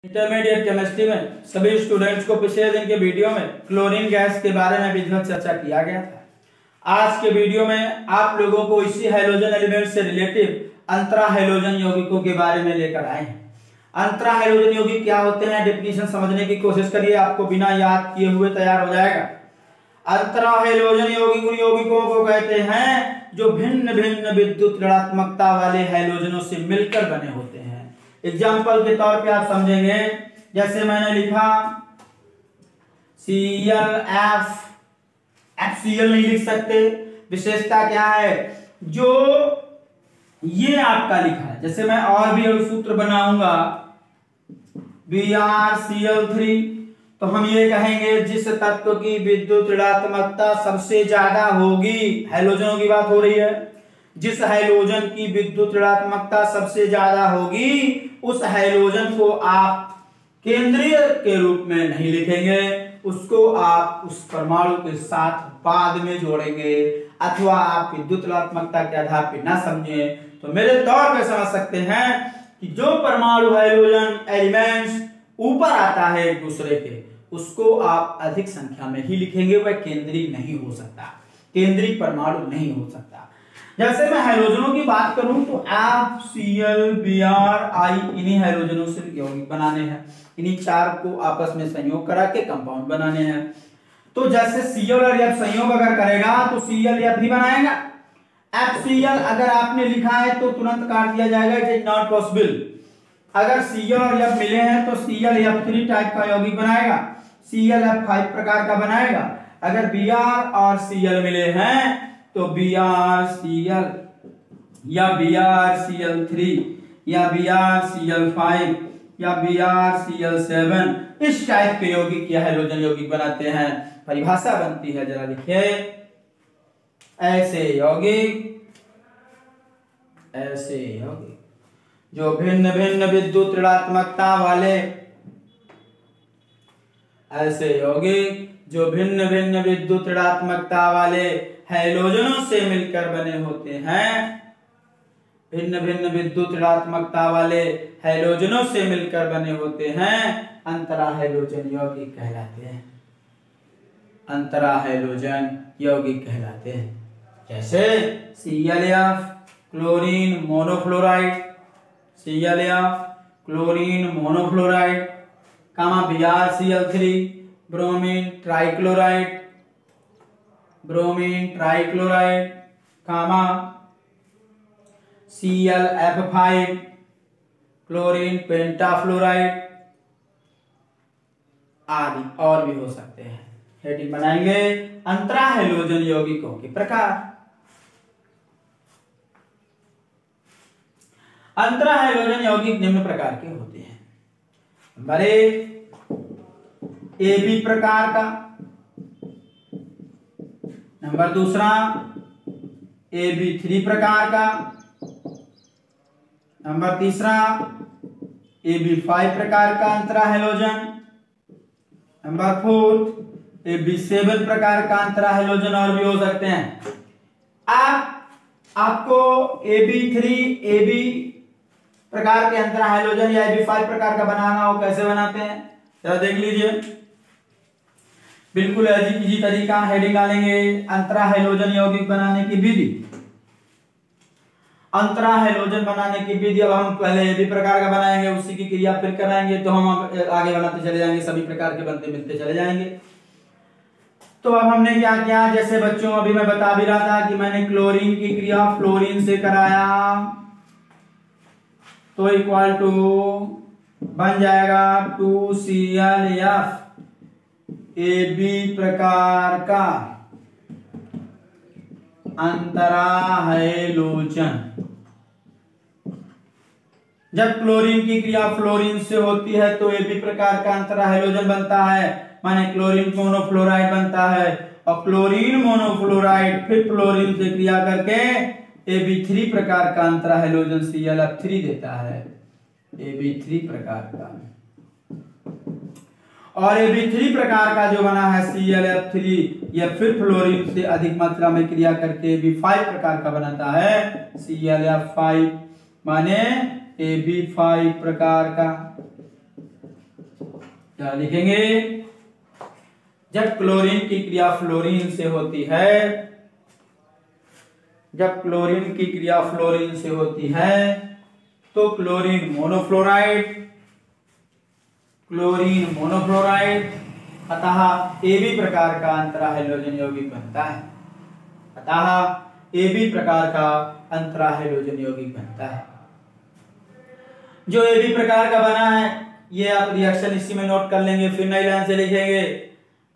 Intermediate chemistry में सभी students को पिछले दिन के वीडियो में क्लोरीन गैस के बारे में विधिवत चर्चा किया गया था। आज के वीडियो में आप लोगों को इसी हैलोजन एलिमेंट से रिलेटिव अंतरा हैलोजन यौगिकों के बारे में लेकर आए हैं। अंतरा हैलोजन यौगिक क्या होते हैं, डेफिनेशन समझने की कोशिश करिए, आपको बिना याद किए हुए तैयार हो जाएगा। अंतरा हैलोजन यौगिक उन यौगिकों को कहते हैं जो भिन्न भिन्न विद्युत ऋणात्मकता वाले हैलोजनों से मिलकर बने होते हैं। एग्जाम्पल के तौर पे आप समझेंगे, जैसे मैंने लिखा ClF, FCl नहीं लिख सकते। विशेषता क्या है, जो ये आपका लिखा है, जैसे मैं और भी सूत्र बनाऊंगा BrCl3, तो हम ये कहेंगे जिस तत्व की विद्युत ऋणात्मकता सबसे ज्यादा होगी, हैलोजनों की बात हो रही है, जिस हैलोजन की विद्युत ऋणात्मकता सबसे ज्यादा होगी उस हैलोजन को आप केंद्रीय के रूप में नहीं लिखेंगे, उसको आप उस परमाणु के साथ बाद में जोड़ेंगे, अथवा आप विद्युत ऋणात्मकता के आधार पर ना समझे तो मेरे तौर पे समझ सकते हैं कि जो परमाणु हैलोजन एलिमेंट्स ऊपर आता है एक दूसरे के, उसको आप अधिक संख्या में ही लिखेंगे, वह केंद्रीय नहीं हो सकता, केंद्रीय परमाणु नहीं हो सकता। जैसे मैं हैलोजनों की बात करूं तो FCl, Br, I इन्हीं हैलोजनों से यौगिक बनाने हैं, इन्हीं चार को आपस में संयोग करा के कंपाउंड बनाने हैं। तो जैसे Cl और F संयोग अगर करेगा तो ClF ही बनाएगा। FCl अगर आपने लिखा है तो तुरंत काट दिया जाएगा, इट इज नॉट पॉसिबल। अगर Cl और F मिले हैं तो ClF3 टाइप का यौगिक बनाएगा, ClF5 प्रकार का बनाएगा। अगर Br और Cl मिले हैं तो BrCl या BrCl3 या BrCl5 या BrCl7 इस टाइप के यौगिक या हैलोजन यौगिक बनाते हैं। परिभाषा बनती है, जरा लिखिए, ऐसे यौगिक जो भिन्न भिन्न विद्युत ऋणात्मकता वाले, ऐसे यौगिक जो भिन्न भिन्न विद्युत ऋणात्मकता वाले हैलोजनों से मिलकर बने होते हैं, भिन्न भिन्न विद्युत ऋणात्मकता वाले हैलोजनों से मिलकर बने होते हैं, अंतरा हैलोजन यौगिक कहलाते हैं, अंतरा हैलोजन यौगिक कहलाते हैं। जैसे ClF chlorine monofluoride, ClF chlorine monofluoride, BrCl3 bromine trichloride, ClF5 chlorine pentafluoride आदि और भी हो सकते हैं। हेडिंग बनाएंगे अंतरा हैलोजन यौगिकों के प्रकार। अंतरा हैलोजन यौगिक निम्न प्रकार के होते हैं। नंबर 1 AB प्रकार का, नंबर 2 AB3 प्रकार का, नंबर 3 AB5 प्रकार का अंतरा हैलोजन, नंबर 4 AB7 प्रकार का अंतरा हैलोजन और भी हो सकते हैं। आपको AB3 AB प्रकार के अंतरा हैलोजन या AB5 प्रकार का बनाना हो, कैसे बनाते हैं जरा देख लीजिए। बिल्कुल इजी तरीका, हेडिंग डालेंगे अंतरा हैलोजन यौगिक बनाने की विधि। अंतरा हैलोजन बनाने की विधि, अब हम पहले AB प्रकार का बनाएंगे, उसी की क्रिया फिर कराएंगे, तो हम आगे बनाते चले जाएंगे, सभी प्रकार के बनते मिलते चले जाएंगे। तो अब हमने क्या किया, जैसे बच्चों अभी मैं बता भी रहा था कि मैंने क्लोरीन की क्रिया फ्लोरीन से कराया, तो इक्वल टू बन जाएगा 2ClF AB प्रकार का अंतरा हैलोजन। जब क्लोरीन की क्रिया फ्लोरीन से होती है तो AB प्रकार का अंतरा हैलोजन बनता है, माने क्लोरीन मोनोफ्लोराइड बनता है, और क्लोरीन मोनोफ्लोराइड फिर फ्लोरीन से क्रिया करके AB3 प्रकार का अंतरा हैलोजन ClF3 देता है, AB3 प्रकार का। और AB3 प्रकार का जो बना है ClF3, यह फिर फ्लोरीन से अधिक मात्रा में क्रिया करके AB5 प्रकार का बनाता है ClF5, माने AB5 प्रकार का। क्या लिखेंगे? जब क्लोरीन की क्रिया फ्लोरीन से होती है, जब क्लोरीन की क्रिया फ्लोरीन से होती है तो क्लोरीन मोनोफ्लोराइड, क्लोरीन मोनोफ्लोराइड अतः AB प्रकार का अंतरा हैलोजन यौगिक बनता है। अतः AB प्रकार का अंतरा हैलोजन यौगिक बनता है। जो AB प्रकार का बना है ये आप रिएक्शन इसी में नोट कर लेंगे। फिर नई लाइन से लिखेंगे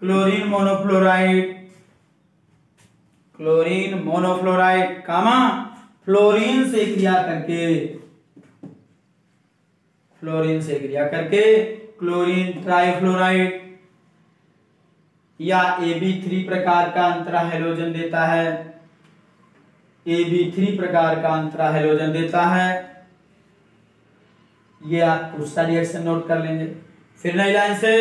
क्लोरीन मोनोफ्लोराइड, क्लोरीन मोनोफ्लोराइड कामा फ्लोरीन से क्रिया करके, फ्लोरीन से क्रिया करके क्लोरीन ट्राइफ्लोराइड या AB3 प्रकार का अंतरा हैलोजन देता है, AB3 प्रकार का अंतरा हैलोजन देता है। ये आप दूसरा रिएक्शन नोट कर लेंगे। फिर नई लाइन से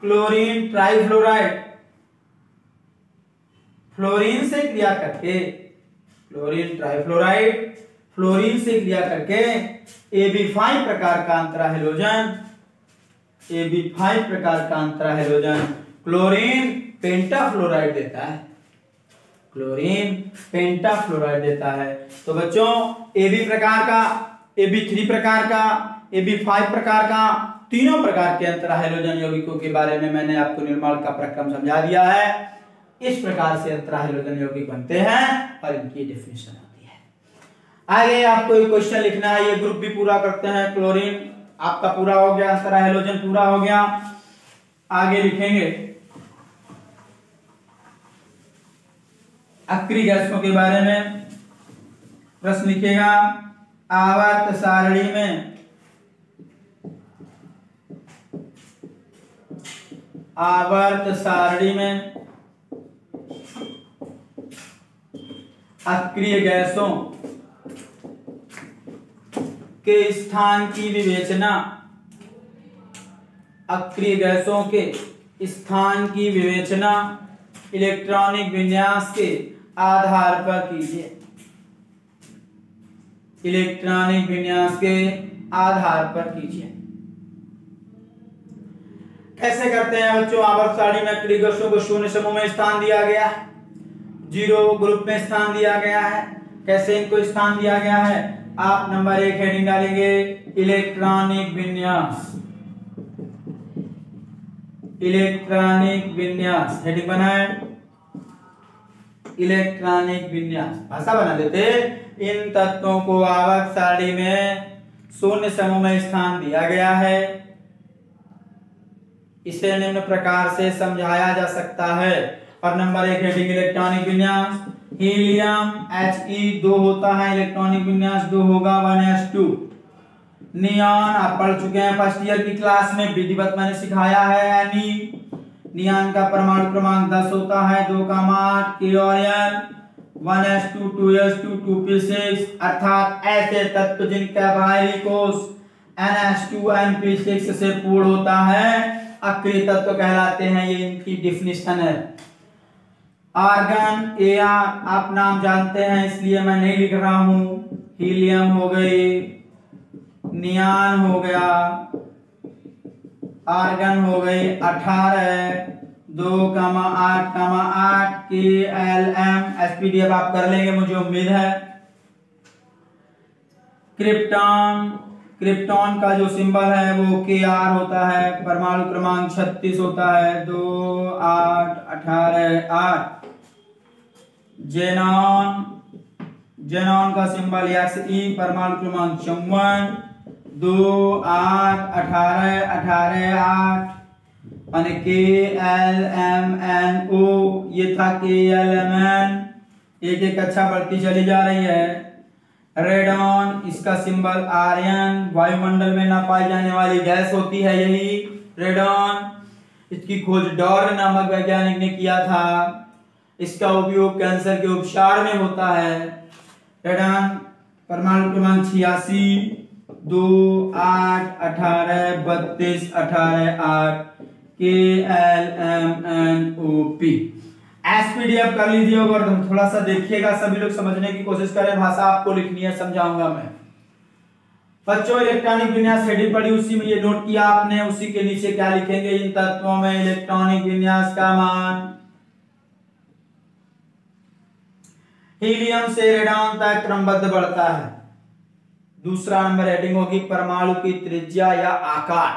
क्लोरीन ट्राइफ्लोराइड फ्लोरीन से क्रिया करके, क्लोरीन ट्राइफ्लोराइड फ्लोरीन से क्रिया करके AB5 प्रकार का अंतरा हैलोजन, AB5 प्रकार का अंतरा हैलोजन क्लोरीन पेंटाफ्लोराइड देता है, क्लोरीन पेंटाफ्लोराइड देता है। तो बच्चों AB प्रकार का, AB3 प्रकार का, AB5 प्रकार का, तीनों प्रकार के अंतरा हैलोजन यौगिकों के बारे में मैंने आपको निर्माण का प्रक्रम समझा दिया है। इस प्रकार से अंतरा हैलोजन यौगिक बनते हैं और इनकी डेफिनेशन होती है। आगे आपको एक क्वेश्चन लिखना है, ये ग्रुप भी पूरा करते हैं। क्लोरीन आपका पूरा हो गया, अंतरा हैलोजन पूरा हो गया। आगे लिखेंगे अक्रिय गैसों के बारे में प्रश्न लिखेगा। आवर्त सारणी में, आवर्त सारणी में अक्रिय गैसों के स्थान की विवेचना, अक्रिय गैसों के स्थान की विवेचना इलेक्ट्रॉनिक विन्यास के आधार पर कीजिए, इलेक्ट्रॉनिक विन्यास के आधार पर कीजिए। कैसे करते हैं बच्चों? आवर्त सारणी में अक्रिय गैसों को शून्य समूह में स्थान दिया गया है, 0 ग्रुप में स्थान दिया गया है। कैसे इनको स्थान दिया गया है? आप नंबर 1 हेडिंग डालेंगे इलेक्ट्रॉनिक विन्यास, इलेक्ट्रॉनिक विन्यास हेडिंग बनाए, इलेक्ट्रॉनिक विन्यास भाषा बना देते। इन तत्वों को आवर्त सारणी में शून्य समूह में स्थान दिया गया है। इसे निम्न प्रकार से समझाया जा सकता है। और नंबर 1 हेडिंग इलेक्ट्रॉनिक विन्यास, हीलियम He 2 होता है, इलेक्ट्रॉनिक विन्यास 2 होगा 1s2। नियॉन आप पढ़ चुके हैं फर्स्ट ईयर की क्लास में, विधिवत मैंने सिखाया है। नियॉन का परमाणु क्रमांक 10 होता है, 2,8 KOL 1s2 2s2 2p6, अर्थात ऐसे तत्व जिनका बाहरी कोश NH2 से पूर्ण होता है अक्रिय तत्व कहलाते हैं। ये इनकी डिफिनेशन है। आर्गन Ar आप नाम जानते हैं इसलिए मैं नहीं लिख रहा हूं। हीलियम हो गई, नियॉन हो गया, आर्गन हो गई 18 2,8,8 KLM SPDF आप कर लेंगे मुझे उम्मीद है। क्रिप्टॉन, क्रिप्टॉन का जो सिंबल है वो Kr होता है, परमाणु क्रमांक 36 होता है 2 8 18 8। जेनॉन, जेनॉन का सिंबल Xe, परमाणु क्रमांक 54 2 8 18 18 8 और KLMNO ये था KLMN। एक एक अच्छा बढ़ती चली जा रही है। रेडॉन इसका सिंबल Rn, वायुमंडल में ना पाई जाने वाली गैस होती है यही रेडॉन। इसकी खोज डॉर्न नामक वैज्ञानिक ने किया था। इसका उपयोग कैंसर के उपचार में होता है। रेडॉन परमाणु क्रमांक 86 2 8 18 32 18 8 KLMNOP। SPDF कर लीजिए और थोड़ा सा देखिएगा, सभी लोग समझने की कोशिश करें। भाषा आपको लिखनी है, समझाऊंगा मैं। बच्चों इलेक्ट्रॉनिक विन्यास हेडिंग पढ़ी, उसी में ये नोट किया आपने, उसी के नीचे क्या लिखेंगे, इन तत्वों में इलेक्ट्रॉनिक विन्यास का मान हीलियम से रेडॉन तक क्रमबद्ध बढ़ता है। दूसरा नंबर हेडिंग होगी परमाणु की त्रिज्या या आकार।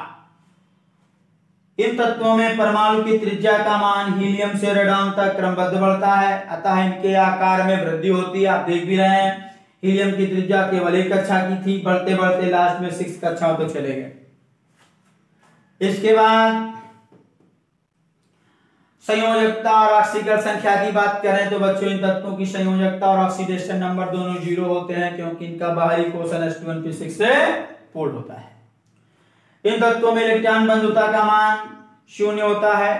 इन तत्वों में परमाणु की त्रिज्या का मान हीलियम से रेडॉन तक क्रमबद्ध बढ़ता है, अतः इनके आकार में वृद्धि होती है। आप देख भी रहे हैं हीलियम की त्रिज्या केवल 1 कक्षा की थी, बढ़ते बढ़ते लास्ट में 6 कक्षाओं तक चले गए। इसके बाद संयोजकता और ऑक्सीकरण संख्या की बात करें तो बच्चों इन तत्वों की संयोजकता और ऑक्सीडेशन नंबर दोनों 0 होते हैं, क्योंकि इनका बाहरी क्वोशन्ट H2NP6 से पूर्ण होता है। इन तत्वों में इलेक्ट्रॉन बंधुता का मान 0 होता है।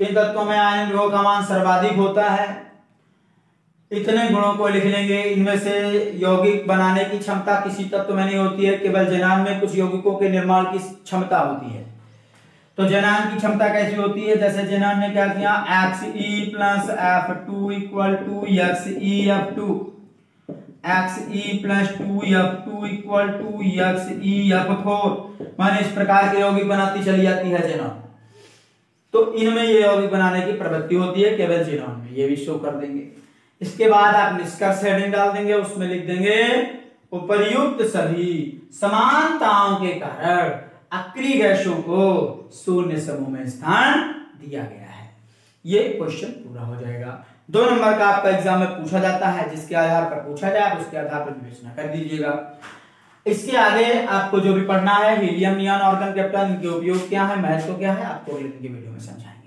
इन तत्वों में आयन विभव का मान सर्वाधिक होता है। इतने गुणों को लिख लेंगे। इनमें से यौगिक बनाने की क्षमता किसी तत्व में नहीं होती है, केवल ज़ेनान में कुछ यौगिकों के निर्माण की क्षमता होती है। तो ज़ेनान की क्षमता कैसी होती है, जैसे ज़ेनान ने क्या किया, Xe + F2 = XeF2, Xe + 2F2 = XeF4। माने इस प्रकार के यौगिक बनाती चली जाती है ज़ेनान। तो इनमें ये यौगिक बनाने की प्रवृत्ति होती है केवल ज़ेनान में, ये भी शो कर देंगे। इसके बाद आप निष्कर्ष हेडिंग डाल देंगे, उसमें लिख देंगे उपर्युक्त सभी समानताओं के कारण अक्रिय गैसों को शून्य समूह में स्थान दिया गया है। ये क्वेश्चन पूरा हो जाएगा। 2 नंबर का आपका एग्जाम में पूछा जाता है, जिसके आधार पर पूछा जाए आप उसके आधार पर विवेचना कर दीजिएगा। इसके आगे आपको जो भी पढ़ना है हीलियम, नियॉन, आर्गन, कैप्टन, इनके उपयोग क्या है, महत्व क्या है, आपको अगले दिन की वीडियो में समझाएंगे।